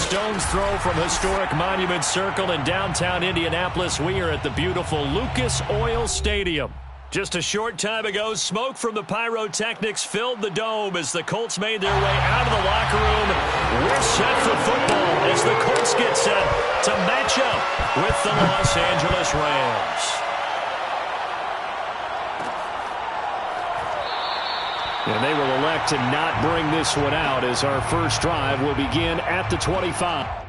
stone's throw from historic Monument Circle in downtown Indianapolis. We are at the beautiful Lucas Oil Stadium. Just a short time ago, smoke from the pyrotechnics filled the dome as the Colts made their way out of the locker room. We're set for football as the Colts get set to match up with the Los Angeles Rams. And they will elect to not bring this one out as our first drive will begin at the 25.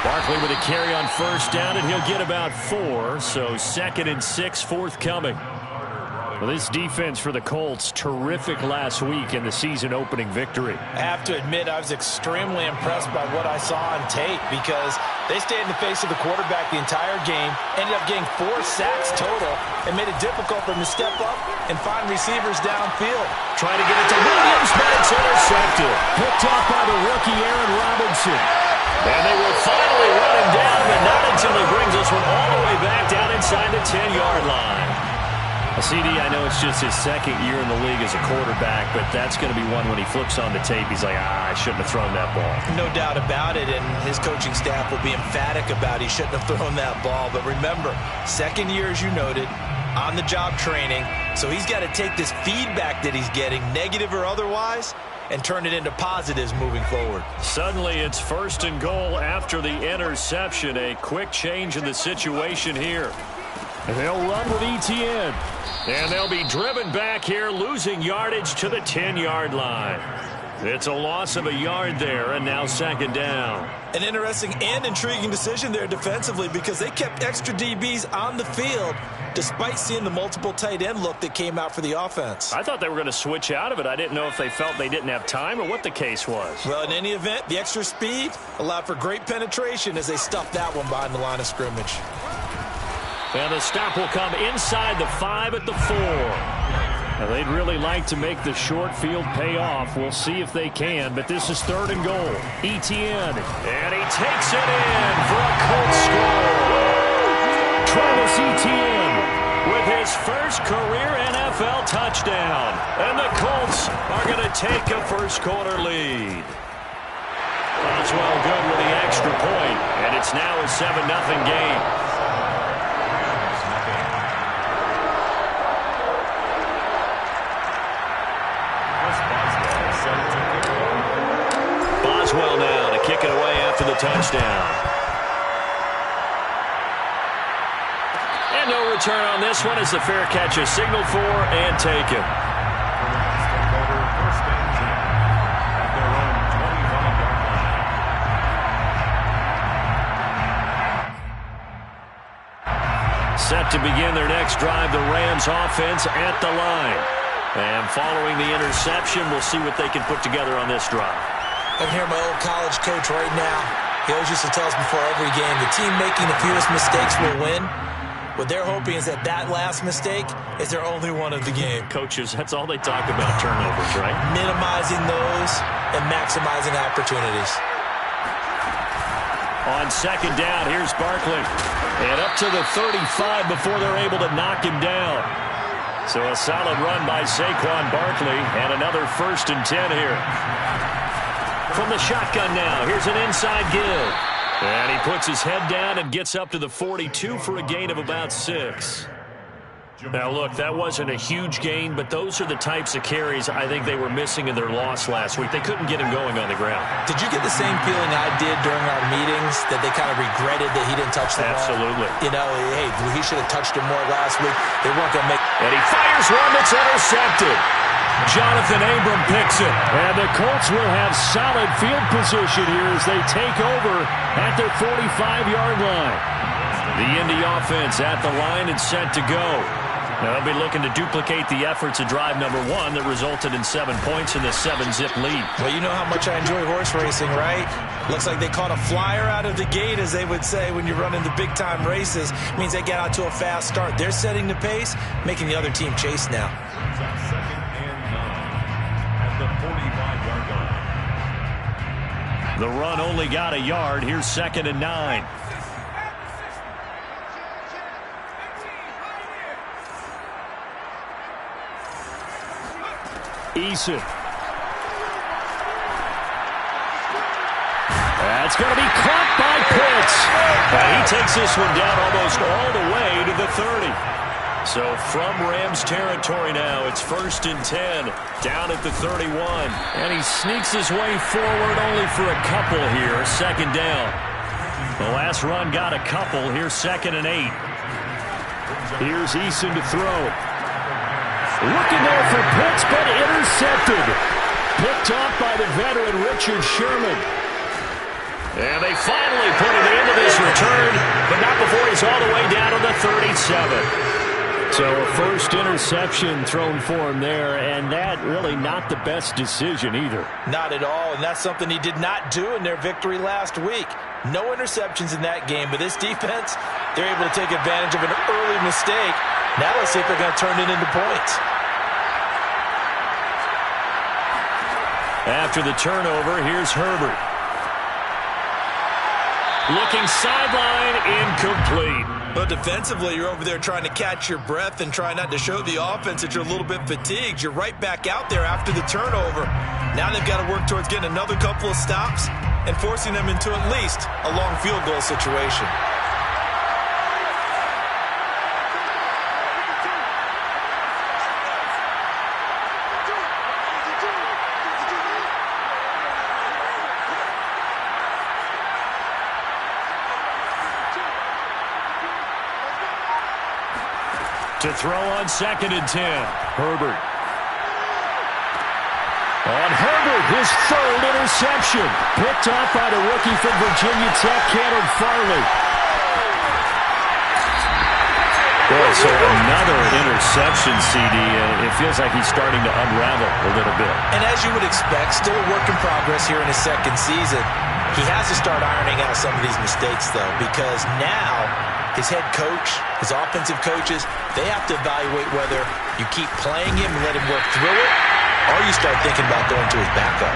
Barkley with a carry on first down, and he'll get about 4. So 2nd and 6 forthcoming. Well, this defense for the Colts, terrific last week in the season-opening victory. I have to admit, I was extremely impressed by what I saw on tape because they stayed in the face of the quarterback the entire game, ended up getting 4 sacks total, and made it difficult for them to step up and find receivers downfield. Trying to get it to Williams, but it's intercepted. Picked off by the rookie Aaron Robinson. And they will finally run him down, but not until he brings this one all the way back down inside the 10-yard line. CD, I know it's just his 2nd year in the league as a quarterback, but that's going to be one when he flips on the tape, he's like, I shouldn't have thrown that ball. No doubt about it, and his coaching staff will be emphatic about he shouldn't have thrown that ball. But remember, 2nd year, as you noted, on-the-job training, so he's got to take this feedback that he's getting, negative or otherwise, and turn it into positives moving forward. Suddenly it's 1st and goal after the interception. A quick change in the situation here. And they'll run with Etienne. And they'll be driven back here, losing yardage to the 10-yard line. It's a loss of a yard there, and now 2nd down. An interesting and intriguing decision there defensively because they kept extra DBs on the field despite seeing the multiple tight end look that came out for the offense. I thought they were going to switch out of it. I didn't know if they felt they didn't have time or what the case was. Well, in any event, the extra speed allowed for great penetration as they stuffed that one behind the line of scrimmage. And the stop will come inside the 5 at the 4. Now, they'd really like to make the short field pay off. We'll see if they can, but this is 3rd and goal. Etienne, and he takes it in for a Colts score. Travis Etienne with his first career NFL touchdown. And the Colts are going to take a first-quarter lead. Boswell good with the extra point, and it's now a 7-0 game. Boswell now to kick it away after the touchdown. And no return on this one as the fair catch is signaled for and taken. Set to begin their next drive, the Rams offense at the line. And following the interception, we'll see what they can put together on this drive. I can hear my old college coach right now. He always used to tell us before every game, the team making the fewest mistakes will win. What they're hoping is that that last mistake is their only one of the game. Coaches, that's all they talk about, turnovers, right? Minimizing those and maximizing opportunities. On second down, here's Barkley. And up to the 35 before they're able to knock him down. So a solid run by Saquon Barkley, and another 1st and 10 here. From the shotgun now, here's an inside give. And he puts his head down and gets up to the 42 for a gain of about 6. Now, look, that wasn't a huge gain, but those are the types of carries I think they were missing in their loss last week. They couldn't get him going on the ground. Did you get the same feeling I did during our meetings, that they kind of regretted that he didn't touch the ball? Absolutely. You know, hey, he should have touched him more last week. They weren't going to make... And he fires one that's intercepted. Jonathan Abram picks it. And the Colts will have solid field position here as they take over at their 45-yard line. The Indy offense at the line and set to go. Now they'll be looking to duplicate the efforts of drive number 1 that resulted in 7 points in the 7-zip lead. Well, you know how much I enjoy horse racing, right? Looks like they caught a flyer out of the gate, as they would say when you're running the big-time races. It means they get out to a fast start. They're setting the pace, making the other team chase now. Second and 9 at the 45-yard line. The run only got a yard. Here's 2nd and 9. Eason. That's going to be caught by Pitts. He takes this one down almost all the way to the 30. So from Rams territory now, it's 1st and 10, down at the 31. And he sneaks his way forward only for a couple here, 2nd down. The last run got a couple. Here's 2nd and 8. Here's Eason to throw. Looking there for Pitts, but intercepted. Picked off by the veteran Richard Sherman. And they finally put it into this return, but not before he's all the way down to the 37. So a first interception thrown for him there, and that really not the best decision either. Not at all, and that's something he did not do in their victory last week. No interceptions in that game, but this defense, they're able to take advantage of an early mistake. Now let's see if they're going to turn it into points. After the turnover, here's Herbert. Looking sideline, incomplete. But defensively, you're over there trying to catch your breath and try not to show the offense that you're a little bit fatigued. You're right back out there after the turnover. Now they've got to work towards getting another couple of stops and forcing them into at least a long field goal situation. To throw on 2nd and 10. Herbert. On Herbert, his 3rd interception. Picked off by the rookie from Virginia Tech, Cannon Farley. Boy, so another interception, CD, and it feels like he's starting to unravel a little bit. And as you would expect, still a work in progress here in his 2nd season. He has to start ironing out some of these mistakes, though, because now his head coach, his offensive coaches, they have to evaluate whether you keep playing him and let him work through it, or you start thinking about going to his backup.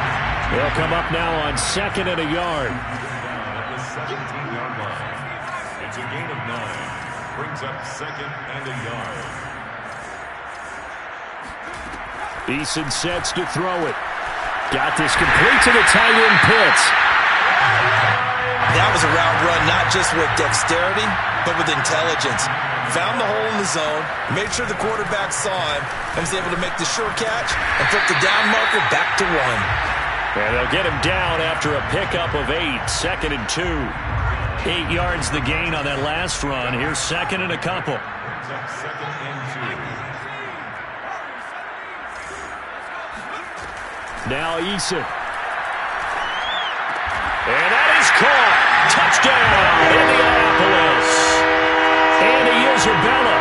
They'll come up now on 2nd and a yard. At the 17-yard line. It's a gain of 9. Brings up 2nd and a yard. Eason sets to throw it. Got this complete to the tight end Pitts. That was a route run not just with dexterity, but with intelligence. Found the hole in the zone, made sure the quarterback saw him, and was able to make the sure catch and flip the down marker back to 1. And they'll get him down after a pickup of 8, 2nd and 2. 8 yards the gain on that last run. Here's 2nd and a couple. Brings up 2nd and 2. Now Eason. And that is caught. Touchdown, Indianapolis. Andy Isabella,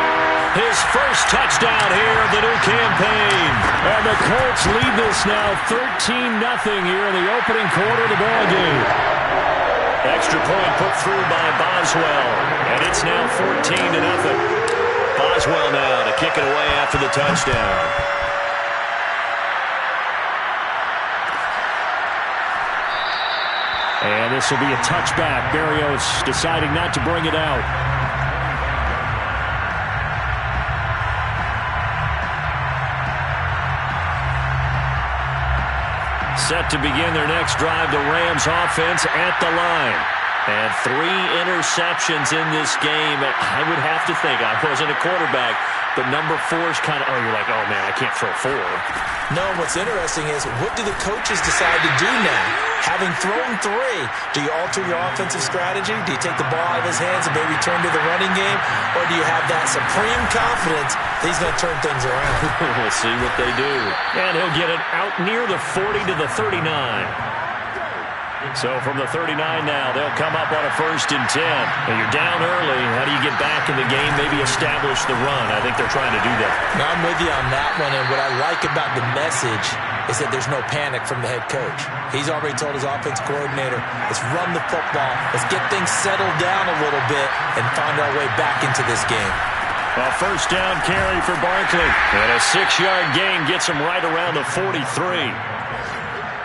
his first touchdown here of the new campaign. And the Colts lead this now 13-0 here in the opening quarter of the ballgame. Extra point put through by Boswell, and it's now 14-0. Boswell now to kick it away after the touchdown. And this will be a touchback. Berrios deciding not to bring it out. Set to begin their next drive, the Rams offense at the line. And 3 interceptions in this game. I would have to think, I wasn't a quarterback, but number 4 is kind of, you're like, oh man, I can't throw 4. No, what's interesting is, what do the coaches decide to do now? Having thrown 3, do you alter your offensive strategy? Do you take the ball out of his hands and maybe turn to the running game? Or do you have that supreme confidence that he's going to turn things around? We'll see what they do. And he'll get it out near the 40 to the 39. So from the 39 now, they'll come up on a 1st and 10. And you're down early. How do you get back in the game? Maybe establish the run. I think they're trying to do that. Now, I'm with you on that one. And what I like about the message is that there's no panic from the head coach. He's already told his offense coordinator, let's run the football. Let's get things settled down a little bit and find our way back into this game. A 1st down carry for Barkley. And a 6-yard gain gets him right around the 43.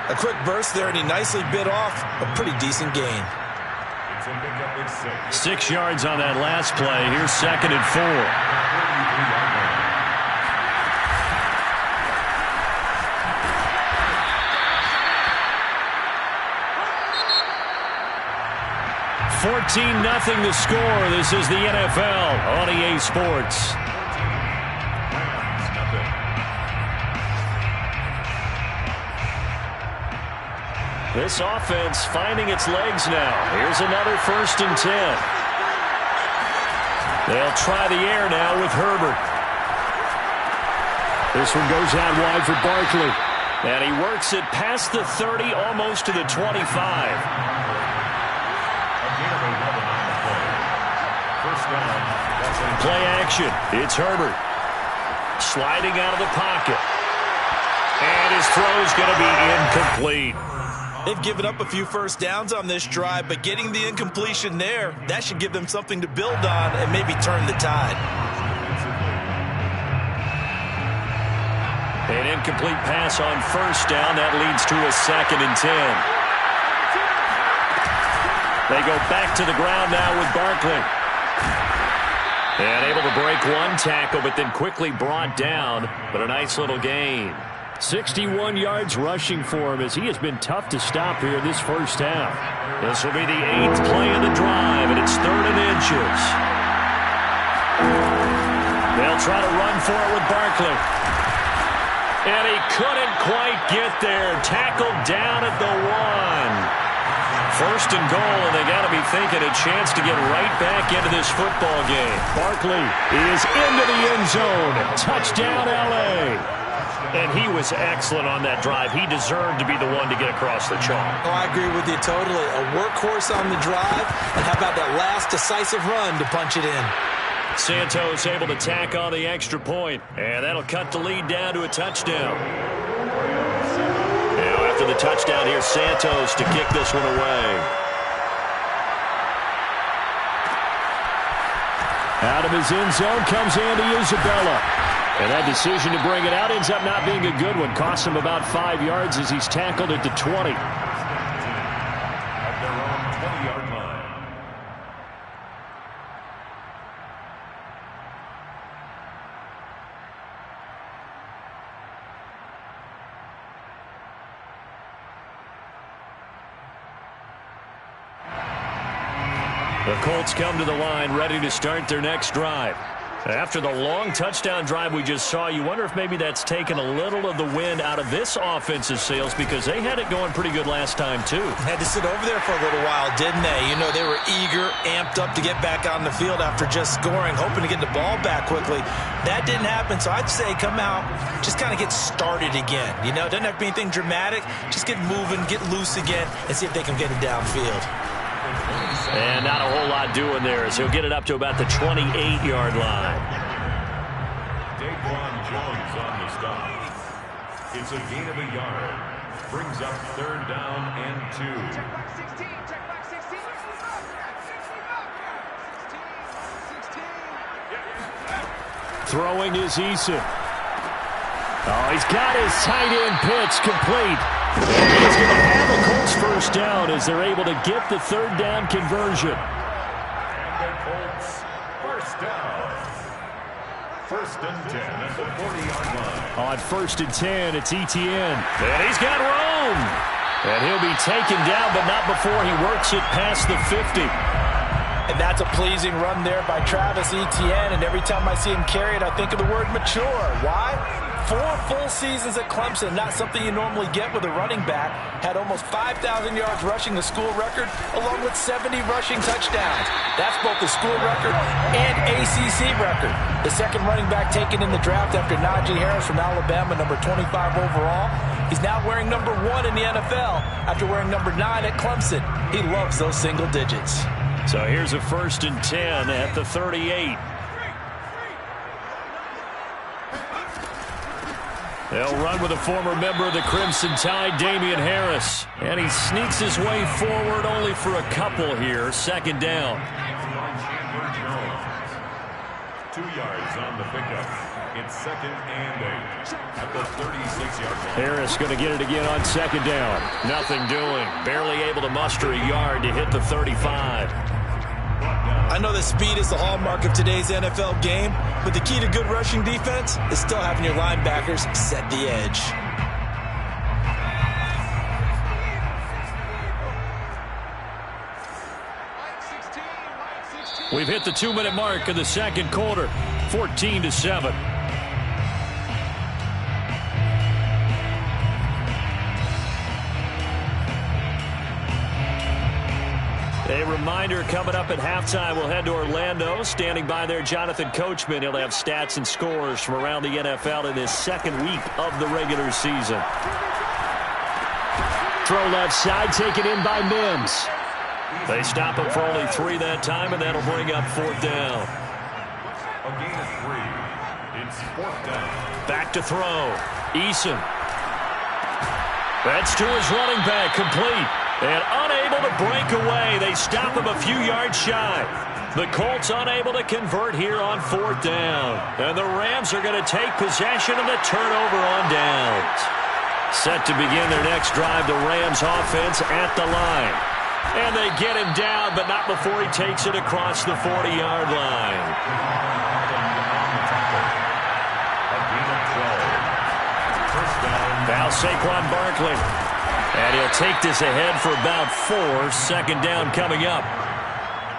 A quick burst there, and he nicely bit off a pretty decent gain. 6 yards on that last play. Here's 2nd and 4. $14-0 the score. This is the NFL on EA Sports. This offense finding its legs now. Here's another 1st and 10. They'll try the air now with Herbert. This one goes out wide for Barkley. And he works it past the 30, almost to the 25. Play action. It's Herbert. Sliding out of the pocket. And his throw's going to be incomplete. They've given up a few 1st downs on this drive, but getting the incompletion there, that should give them something to build on and maybe turn the tide. An incomplete pass on 1st down. That leads to a 2nd and 10. They go back to the ground now with Barkley. And able to break one tackle, but then quickly brought down. But a nice little gain. 61 yards rushing for him as he has been tough to stop here in this 1st half. This will be the 8th play of the drive, and it's 3rd and inches. They'll try to run for it with Barkley. And he couldn't quite get there. Tackled down at the 1. 1st and goal, and they got to be thinking a chance to get right back into this football game. Barkley is into the end zone. Touchdown, L.A. And he was excellent on that drive. He deserved to be the one to get across the chalk. Oh, I agree with you totally. A workhorse on the drive, and how about that last decisive run to punch it in? Santos able to tack on the extra point, and that'll cut the lead down to a touchdown. Now after the touchdown, here's Santos to kick this one away. Out of his end zone comes Andy Isabella. And that decision to bring it out ends up not being a good one. Costs him about 5 yards as he's tackled at the 20. At their own 20-yard line. The Colts come to the line ready to start their next drive. After the long touchdown drive we just saw, you wonder if maybe that's taken a little of the wind out of this offensive sails, because they had it going pretty good last time too. Had to sit over there for a little while, didn't they? You know, they were eager, amped up to get back on the field after just scoring, hoping to get the ball back quickly. That didn't happen, so I'd say come out, just kind of get started again. You know, it doesn't have to be anything dramatic. Just get moving, get loose again, and see if they can get it downfield. And not a whole lot doing there as he'll get it up to about the 28-yard line. Daquan Jones on the stop. It's a gain of a yard. Brings up 3rd down and 2. Throwing is Eason. Oh, he's got his tight end pitch complete. And he's going to have a Colts first down as they're able to get the third down conversion. And the Colts first down. First and 10 at the 40-yard line. On first and 10, it's Etienne. And he's got room. And he'll be taken down, but not before he works it past the 50. And that's a pleasing run there by Travis Etienne. And every time I see him carry it, I think of the word mature. Why? 4 full seasons at Clemson, not something you normally get with a running back. Had almost 5,000 yards rushing, the school record, along with 70 rushing touchdowns. That's both the school record and ACC record. The second running back taken in the draft after Najee Harris from Alabama, number 25 overall. He's now wearing number 1 in the NFL after wearing number 9 at Clemson. He loves those single digits. So here's a first and 10 at the 38. They'll run with a former member of the Crimson Tide, Damian Harris. And he sneaks his way forward only for a couple here. Second down. 2 yards on the pickup. It's second and 8 at the 36-yard line. Harris going to get it again on second down. Nothing doing. Barely able to muster a yard to hit the 35. I know that speed is the hallmark of today's NFL game, but the key to good rushing defense is still having your linebackers set the edge. We've hit the 2-minute mark of the second quarter, 14-7. A reminder, coming up at halftime, we'll head to Orlando. Standing by there, Jonathan Coachman. He'll have stats and scores from around the NFL in his second week of the regular season. Throw left side, taken in by Mims. They stop him for only 3 that time, and that'll bring up fourth down. A gain of 3. It's fourth down. Back to throw. Eason. That's to his running back, complete. And unable to break away. They stop him a few yards shy. The Colts unable to convert here on fourth down. And the Rams are going to take possession of the turnover on downs. Set to begin their next drive, the Rams offense at the line. And they get him down, but not before he takes it across the 40-yard line. Now Saquon Barkley. And he'll take this ahead for about 4. Second down coming up.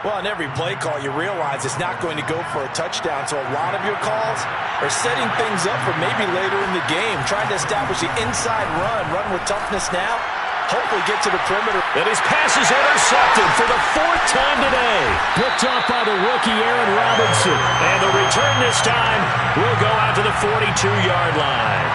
Well, on every play call, you realize it's not going to go for a touchdown, so a lot of your calls are setting things up for maybe later in the game, trying to establish the inside run with toughness now, hopefully get to the perimeter. And his pass is intercepted for the 4th time today. Picked off by the rookie Aaron Robinson. And the return this time will go out to the 42-yard line.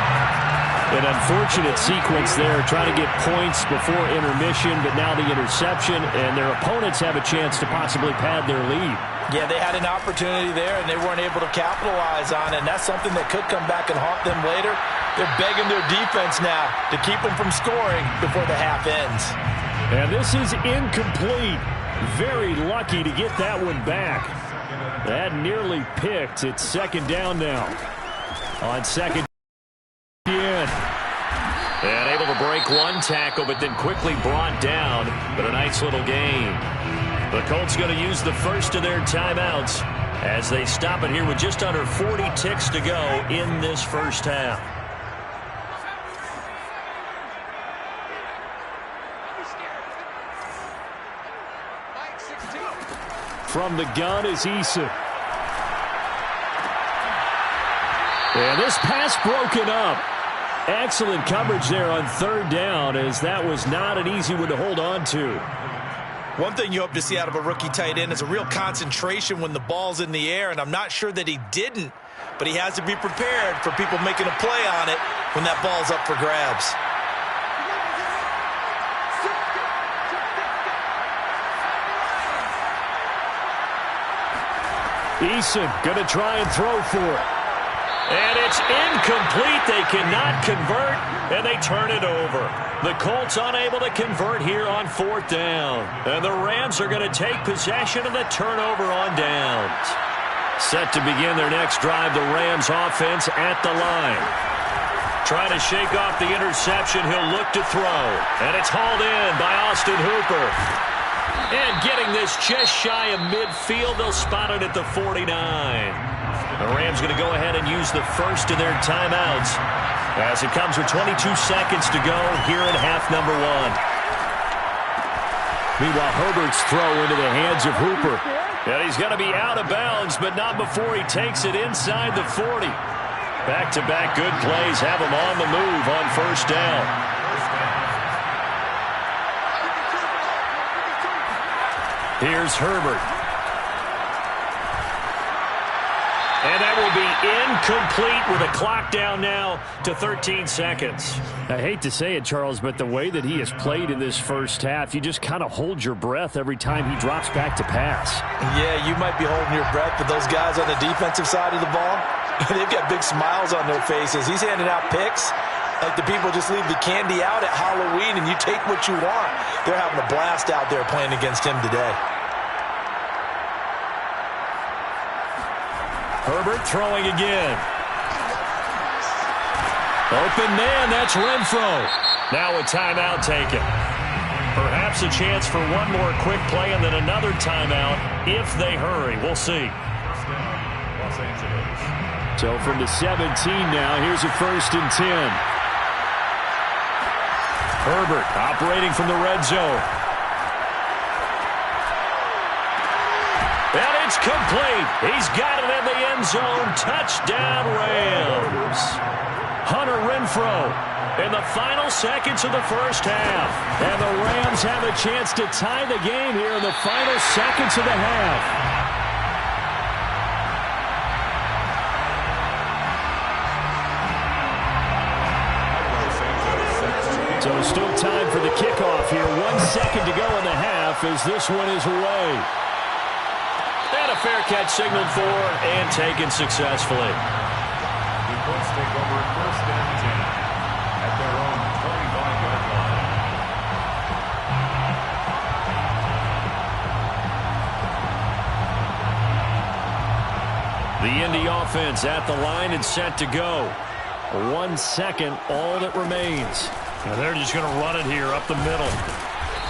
An unfortunate sequence there, trying to get points before intermission, but now the interception, and their opponents have a chance to possibly pad their lead. Yeah, they had an opportunity there, and they weren't able to capitalize on it, and that's something that could come back and haunt them later. They're begging their defense now to keep them from scoring before the half ends. And this is incomplete. Very lucky to get that one back. That nearly picked. It's second down now. On second. And able to break one tackle, but then quickly brought down. But a nice little gain. The Colts going to use the first of their timeouts as they stop it here with just under 40 ticks to go in this first half. From the gun is Eason. And this pass broken up. Excellent coverage there on third down, as that was not an easy one to hold on to. One thing you hope to see out of a rookie tight end is a real concentration when the ball's in the air, and I'm not sure that he didn't, but he has to be prepared for people making a play on it when that ball's up for grabs. Eason going to try and throw for it. And it's incomplete. They cannot convert, and they turn it over. The Colts unable to convert here on fourth down. And the Rams are going to take possession of the turnover on downs. Set to begin their next drive, the Rams offense at the line. Trying to shake off the interception, he'll look to throw. And it's hauled in by Austin Hooper. And getting this just shy of midfield, they'll spot it at the 49. The Rams going to go ahead and use the first of their timeouts as it comes with 22 seconds to go here in half number one. Meanwhile, Herbert's throw into the hands of Hooper. And he's going to be out of bounds, but not before he takes it inside the 40. Back-to-back good plays have him on the move on first down. Here's Herbert. And that will be incomplete with a clock down now to 13 seconds. I hate to say it, Charles, but the way that he has played in this first half, you just kind of hold your breath every time he drops back to pass. Yeah, you might be holding your breath, but those guys on the defensive side of the ball, they've got big smiles on their faces. He's handing out picks like the people just leave the candy out at Halloween and you take what you want. They're having a blast out there playing against him today. Herbert throwing again. Open man, that's Renfro. Now a timeout taken. Perhaps a chance for one more quick play and then another timeout if they hurry. We'll see. So from the 17 now, here's a 1st and 10. Herbert operating from the red zone. And it's complete. He's got it in the end zone. Touchdown, Rams. Hunter Renfro in the final seconds of the first half. And the Rams have a chance to tie the game here in the final seconds of the half. So still time for the kickoff here. 1 second to go in the half as this one is away. And a fair catch signaled for and taken successfully. The Colts take over 1st and 10 at their own 25-yard line. The Indy offense at the line and set to go. 1 second, all that remains. And they're just going to run it here up the middle.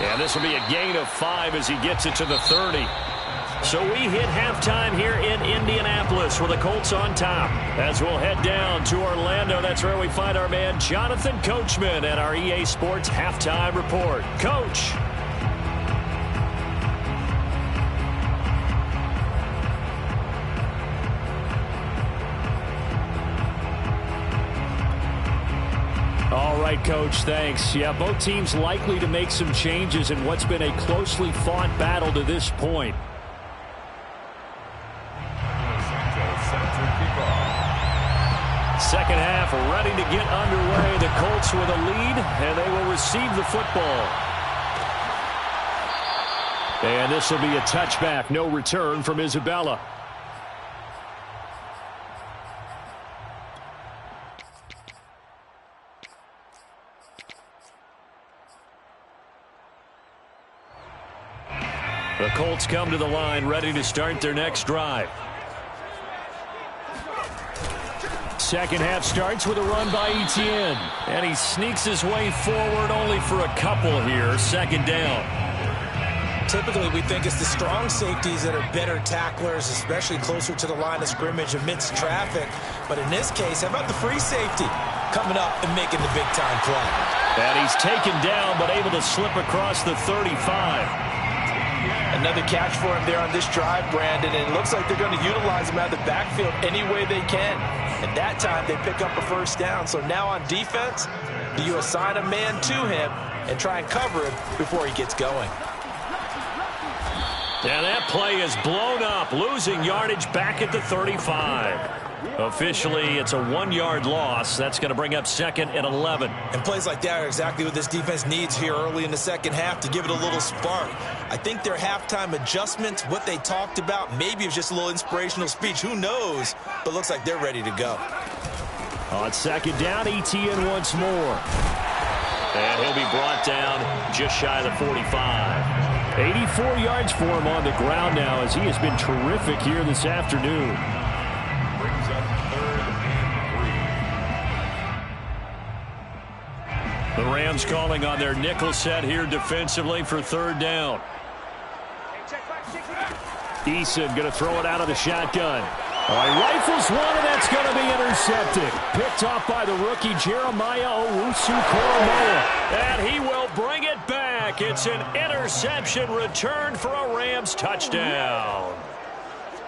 And this will be a gain of 5 as he gets it to the 30. So we hit halftime here in Indianapolis with the Colts on top. As we'll head down to Orlando, that's where we find our man Jonathan Coachman at our EA Sports Halftime Report. Coach. All right, Coach, thanks. Yeah, both teams likely to make some changes in what's been a closely fought battle to this point. Second half ready to get underway. The Colts with a lead, and they will receive the football. And this will be a touchback. No return from Isabella. The Colts come to the line ready to start their next drive. Second half starts with a run by Etienne. And he sneaks his way forward only for a couple here. Second down. Typically, we think it's the strong safeties that are better tacklers, especially closer to the line of scrimmage amidst traffic. But in this case, how about the free safety coming up and making the big-time play? And he's taken down, but able to slip across the 35. Another catch for him there on this drive, Brandon, and it looks like they're going to utilize him out of the backfield any way they can. And that time, they pick up a first down. So now on defense, do you assign a man to him and try and cover him before he gets going? And that play is blown up, losing yardage back at the 35. Officially, it's a 1-yard loss. That's going to bring up 2nd and 11. And plays like that are exactly what this defense needs here early in the second half to give it a little spark. I think their halftime adjustments, what they talked about, maybe it was just a little inspirational speech. Who knows? But looks like they're ready to go. On second down, Etienne once more. And he'll be brought down just shy of the 45. 84 yards for him on the ground now as he has been terrific here this afternoon. Brings up 3rd and 3. The Rams calling on their nickel set here defensively for 3rd down. Eason going to throw it out of the shotgun. He rifles one, and that's going to be intercepted. Picked off by the rookie Jeremiah Owusu-Koramoah. And he will bring it back. It's an interception returned for a Rams touchdown.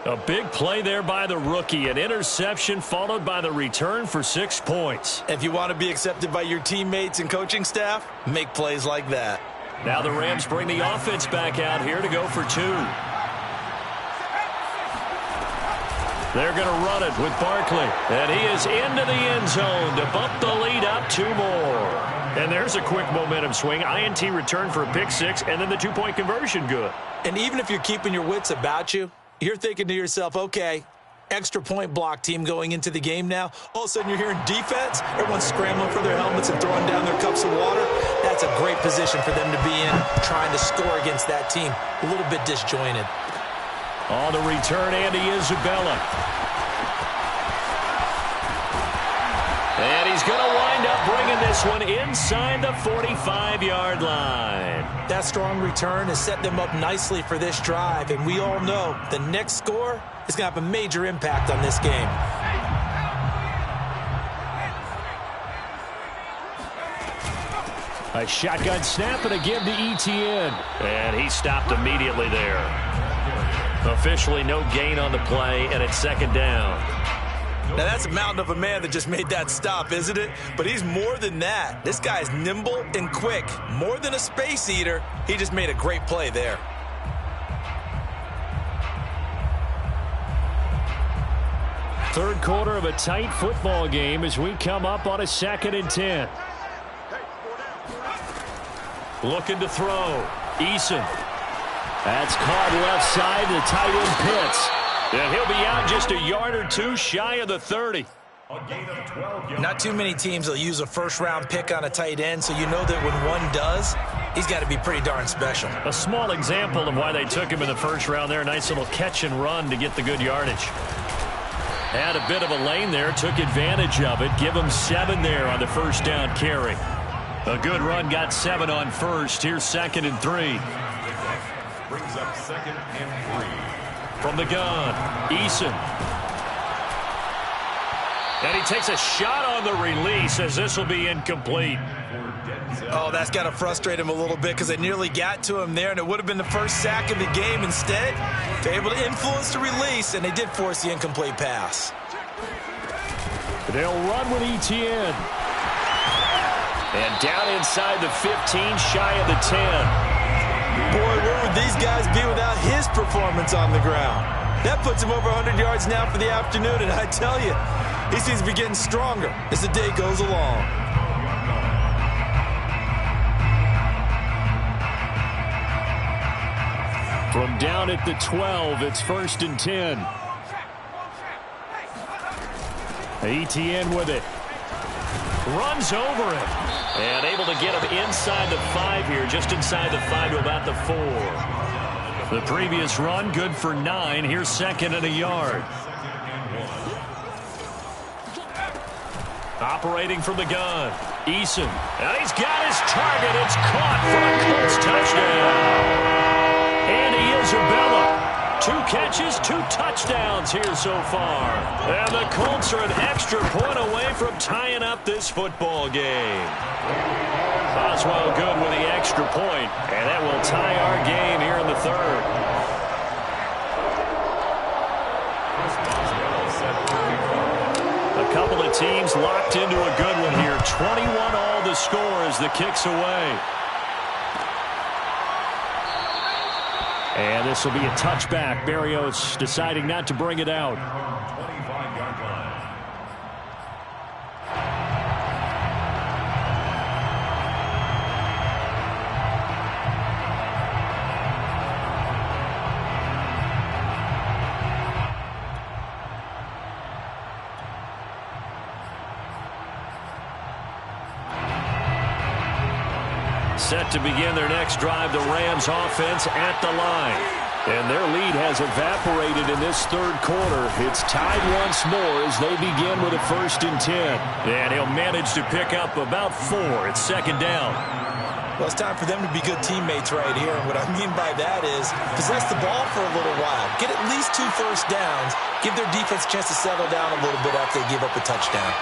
A big play there by the rookie. An interception followed by the return for 6 points. If you want to be accepted by your teammates and coaching staff, make plays like that. Now the Rams bring the offense back out here to go for 2. They're going to run it with Barkley. And he is into the end zone to bump the lead up 2 more. And there's a quick momentum swing. INT return for a pick 6, and then the 2-point conversion good. And even if you're keeping your wits about you, you're thinking to yourself, okay, extra point block team going into the game now. All of a sudden you're hearing defense. Everyone's scrambling for their helmets and throwing down their cups of water. That's a great position for them to be in, trying to score against that team. A little bit disjointed. On the return, Andy Isabella. And he's going to wind up bringing this one inside the 45-yard line. That strong return has set them up nicely for this drive, and we all know the next score is going to have a major impact on this game. A shotgun snap and a give to ETN. And he stopped immediately there. Officially no gain on the play, and it's 2nd down. Now that's a mountain of a man that just made that stop, isn't it? But he's more than that. This guy's nimble and quick. More than a space eater, he just made a great play there. Third quarter of a tight football game as we come up on a 2nd and 10. Looking to throw. Eason. That's caught left side to tight end Pitts. And he'll be out just a yard or 2 shy of the 30. A gain of 12 yards. Not too many teams will use a first-round pick on a tight end, so you know that when one does, he's got to be pretty darn special. A small example of why they took him in the first round there. Nice little catch and run to get the good yardage. Had a bit of a lane there, took advantage of it. Give him 7 there on the first down carry. A good run, got 7 on first. Here's 2nd and 3. Brings up 2nd and 3. From the gun, Eason. And he takes a shot on the release as this will be incomplete. Oh, that's got to frustrate him a little bit because they nearly got to him there, and it would have been the first sack of the game. Instead, they're able to influence the release, and they did force the incomplete pass. They'll run with ETN. And down inside the 15, shy of the 10. Boy, where would these guys be without his performance on the ground? That puts him over 100 yards now for the afternoon, and I tell you, he seems to be getting stronger as the day goes along. From down at the 12, it's 1st and 10. ETN with it. Runs over him. And able to get him inside the 5 here, just inside the 5 to about the 4. The previous run, good for 9. Here's 2nd and a yard. Operating from the gun, Eason. And he's got his target. It's caught for a Colts touchdown. Andy Isabella. 2 catches, 2 touchdowns here so far. And the Colts are an extra point away from tying up this football game. Boswell good with the extra point, and that will tie our game here in the 3rd. A couple of teams locked into a good one here. 21 all the score as the kick's away. And this will be a touchback. Berrios deciding not to bring it out. 25-yard line. Set to begin their next drive, the Rams offense at the line. And their lead has evaporated in this third quarter. It's tied once more as they begin with a 1st and 10. And he'll manage to pick up about 4. It's 2nd down. Well, it's time for them to be good teammates right here. And what I mean by that is possess the ball for a little while. Get at least 2 first downs. Give their defense a chance to settle down a little bit after they give up a touchdown.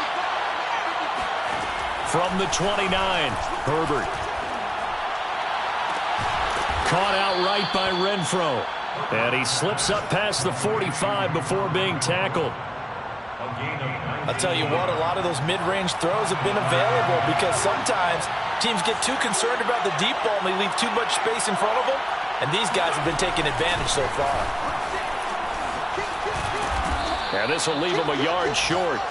From the 29, Herbert. Caught outright by Renfro. And he slips up past the 45 before being tackled. I'll tell you what, a lot of those mid-range throws have been available because sometimes teams get too concerned about the deep ball and they leave too much space in front of them. And these guys have been taking advantage so far. And this will leave him a yard short.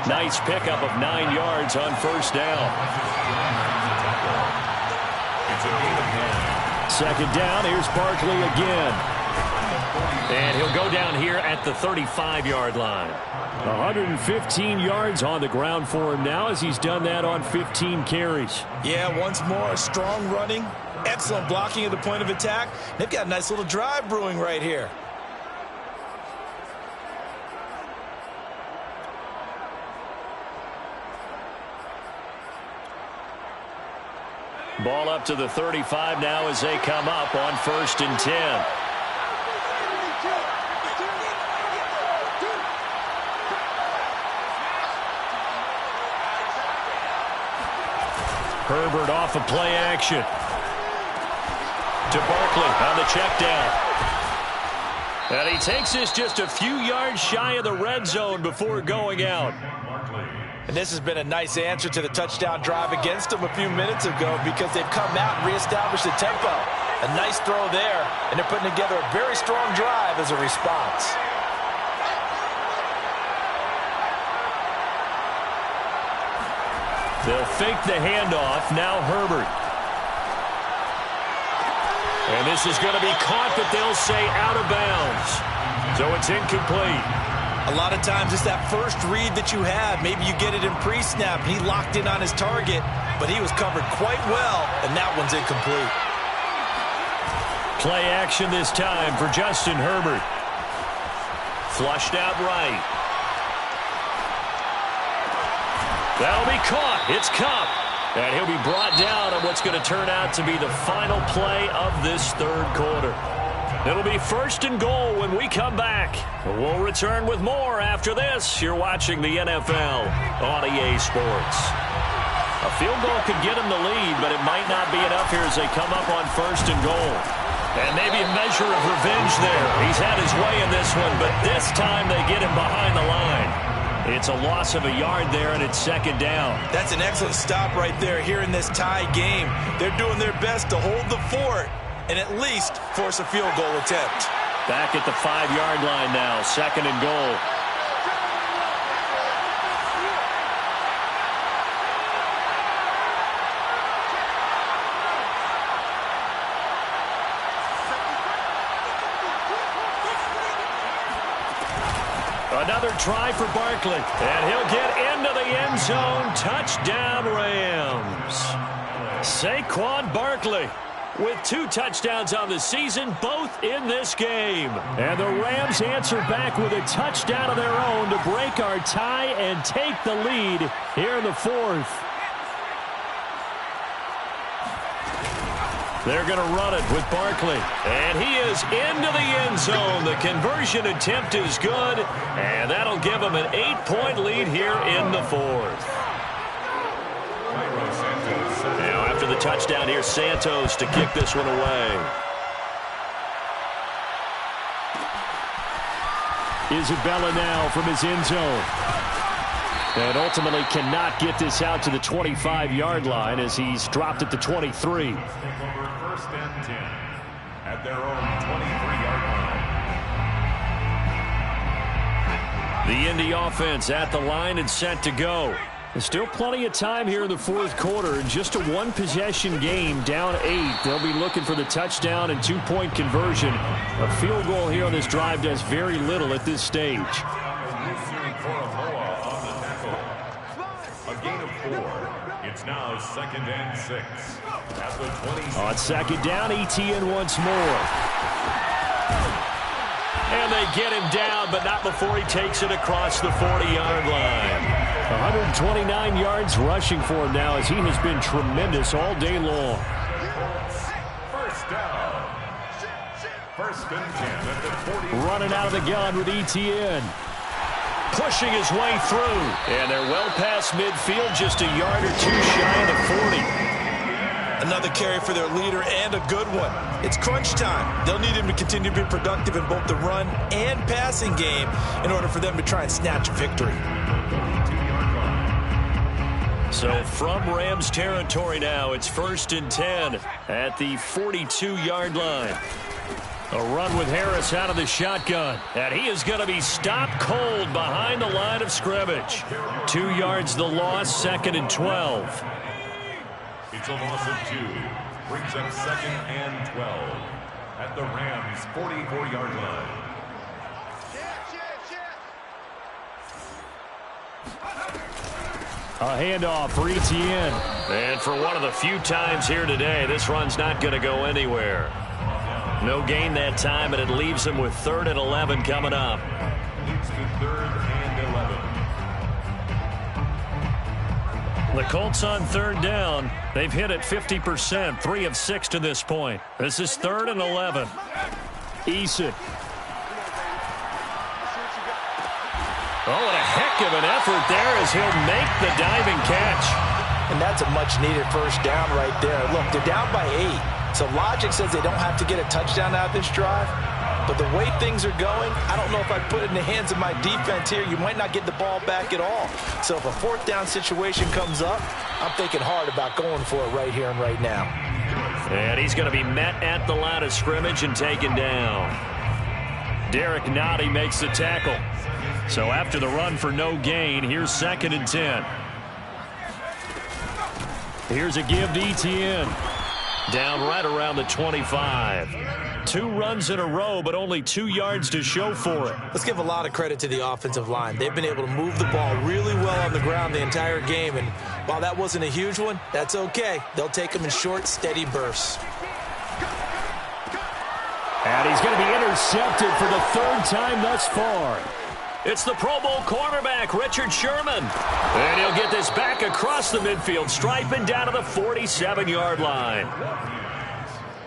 Nice pickup of 9 yards on 1st down. 2nd down, here's Barkley again. And he'll go down here at the 35-yard line. 115 yards on the ground for him now as he's done that on 15 carries. Yeah, once more, strong running, excellent blocking at the point of attack. They've got a nice little drive brewing right here. Ball up to the 35 now as they come up on 1st and 10. Herbert off of play action. To Barkley on the check down. And he takes this just a few yards shy of the red zone before going out. And this has been a nice answer to the touchdown drive against them a few minutes ago because they've come out and reestablished the tempo. A nice throw there, and they're putting together a very strong drive as a response. They'll fake the handoff. Now Herbert. And this is going to be caught, but they'll say out of bounds. So it's incomplete. A lot of times it's that first read that you have. Maybe you get it in pre-snap, and he locked in on his target, but he was covered quite well, and that one's incomplete. Play action this time for Justin Herbert. Flushed out right. That'll be caught. It's Kupp. And he'll be brought down on what's going to turn out to be the final play of this third quarter. It'll be 1st and goal when we come back. We'll return with more after this. You're watching the NFL on EA Sports. A field goal could get him the lead, but it might not be enough here as they come up on 1st and goal. And maybe a measure of revenge there. He's had his way in this one, but this time they get him behind the line. It's a loss of a yard there, and it's 2nd down. That's an excellent stop right there here in this tie game. They're doing their best to hold the fort and at least force a field goal attempt. Back at the 5-yard line now, 2nd and goal. Another try for Barkley, and he'll get into the end zone. Touchdown, Rams. Saquon Barkley with 2 touchdowns on the season, both in this game. And the Rams answer back with a touchdown of their own to break our tie and take the lead here in the 4th. They're going to run it with Barkley. And he is into the end zone. The conversion attempt is good. And that'll give him an 8-point lead here in the 4th. Now after the touchdown, here's Santos to kick this one away. Isabella now from his end zone. And ultimately cannot get this out to the 25-yard line as he's dropped at the 23. 1st and 10 at their own 23-yard line. The Indy offense at the line and set to go. There's still plenty of time here in the 4th quarter. Just a 1-possession game, down 8. They'll be looking for the touchdown and 2-point conversion. A field goal here on this drive does very little at this stage. A gain of 4. It's now 2nd and 6. At the 20. On 2nd down, ETN once more. And they get him down, but not before he takes it across the 40-yard line. 129 yards rushing for him now as he has been tremendous all day long. First down. 1st and 10 at the 40. Running out of the gun with ETN. Pushing his way through. And they're well past midfield, just a yard or two shy of the 40. Another carry for their leader and a good one. It's crunch time. They'll need him to continue to be productive in both the run and passing game in order for them to try and snatch a victory. So from Rams territory now, it's 1st and 10 at the 42-yard line. A run with Harris out of the shotgun. And he is going to be stopped cold behind the line of scrimmage. 2 yards the loss, 2nd and 12. It's a loss of 2. Brings up 2nd and 12 at the Rams' 44-yard line. A handoff for ETN. And for one of the few times here today, this run's not going to go anywhere. No gain that time, and it leaves him with 3rd and 11 coming up. Leads to 3rd and 11. The Colts on 3rd down. They've hit it 50%, 3 of 6 to this point. This is 3rd and 11. Eason. Oh, and a heck of an effort there as he'll make the diving catch. And that's a much-needed first down right there. Look, they're down by 8. So logic says they don't have to get a touchdown out of this drive. But the way things are going, I don't know if I put it in the hands of my defense here. You might not get the ball back at all. So if a 4th down situation comes up, I'm thinking hard about going for it right here and right now. And he's going to be met at the line of scrimmage and taken down. Derek Nottie makes the tackle. So after the run for no gain, here's 2nd and 10. Here's a give to ETN. Down right around the 25. 2 runs in a row, but only 2 yards to show for it. Let's give a lot of credit to the offensive line. They've been able to move the ball really well on the ground the entire game. And while that wasn't a huge one, that's okay. They'll take them in short, steady bursts. And he's going to be intercepted for the 3rd time thus far. It's the Pro Bowl cornerback, Richard Sherman. And he'll get this back across the midfield stripe and down to the 47-yard line.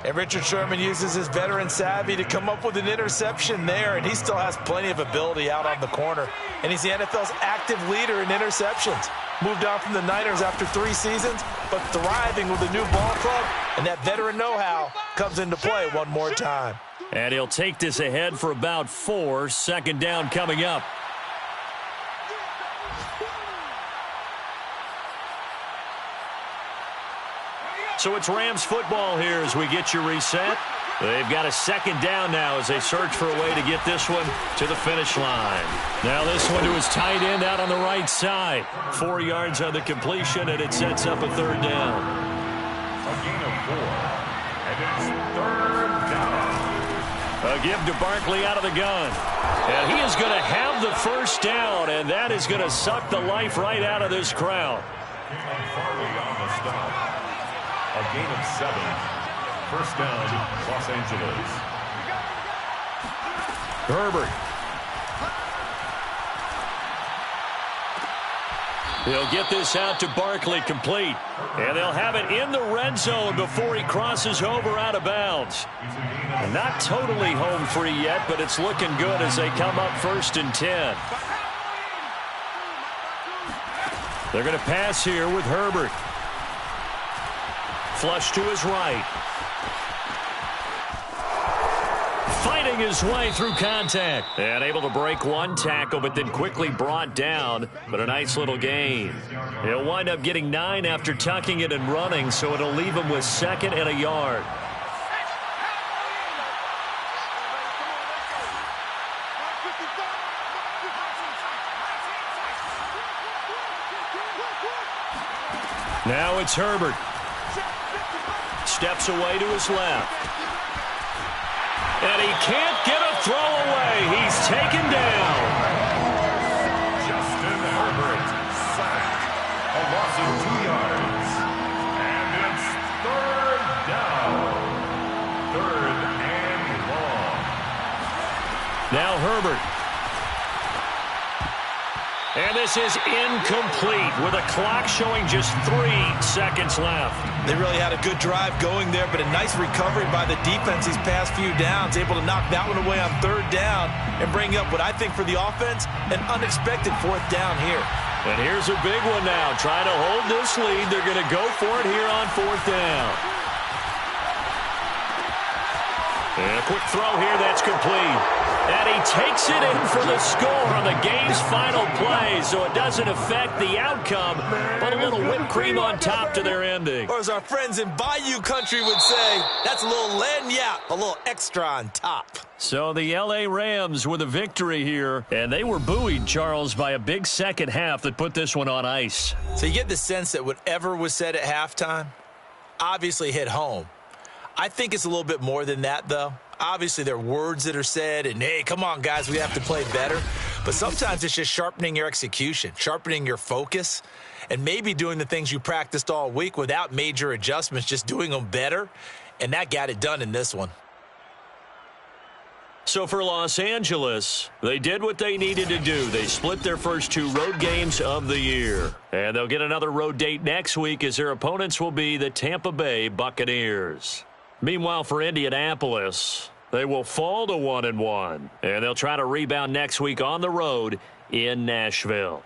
And Richard Sherman uses his veteran savvy to come up with an interception there, and he still has plenty of ability out on the corner. And he's the NFL's active leader in interceptions. Moved on from the Niners after 3 seasons, but thriving with a new ball club, and that veteran know-how comes into play one more time. And he'll take this ahead for about 4. 2nd down coming up. So it's Rams football here as we get you reset. They've got a 2nd down now as they search for a way to get this one to the finish line. Now this one to his tight end out on the right side. 4 yards on the completion, and it sets up a 3rd down. A gain of 4. And it's 3rd down. A give to Barkley out of the gun. And he is going to have the first down, and that is going to suck the life right out of this crowd. And Farley on the stop. A gain of 7. First down, Los Angeles. Herbert. He'll get this out to Barkley, complete. And they'll have it in the red zone before he crosses over out of bounds. And not totally home free yet, but it's looking good as they come up 1st and 10. They're going to pass here with Herbert. Flush to his right. Fighting his way through contact. And able to break one tackle, but then quickly brought down. But a nice little gain. He'll wind up getting 9 after tucking it and running, so it'll leave him with 2nd and a yard. Now it's Herbert. Steps away to his left. And he can't get a throw away. He's taken down. Justin Herbert sacked. A loss of 2 yards. Herbert. And this is incomplete with a clock showing just 3 seconds left. They really had a good drive going there, but a nice recovery by the defense these past few downs, able to knock that one away on 3rd down and bring up what I think for the offense, an unexpected 4th down here. And here's a big one now. Trying to hold this lead. They're going to go for it here on 4th down. And a quick throw here that's complete. And he takes it in for the score on the game's final play, so it doesn't affect the outcome, but a little whipped cream on top to their ending. Or as our friends in Bayou Country would say, that's a little lagniappe, a little extra on top. So the L.A. Rams with a victory here, and they were buoyed, Charles, by a big second half that put this one on ice. So you get the sense that whatever was said at halftime obviously hit home. I think it's a little bit more than that, though. Obviously, there are words that are said, and, hey, come on, guys, we have to play better. But sometimes it's just sharpening your execution, sharpening your focus, and maybe doing the things you practiced all week without major adjustments, just doing them better. And that got it done in this one. So for Los Angeles, they did what they needed to do. They split their first 2 road games of the year. And they'll get another road date next week as their opponents will be the Tampa Bay Buccaneers. Meanwhile, for Indianapolis, they will fall to 1-1, and they'll try to rebound next week on the road in Nashville.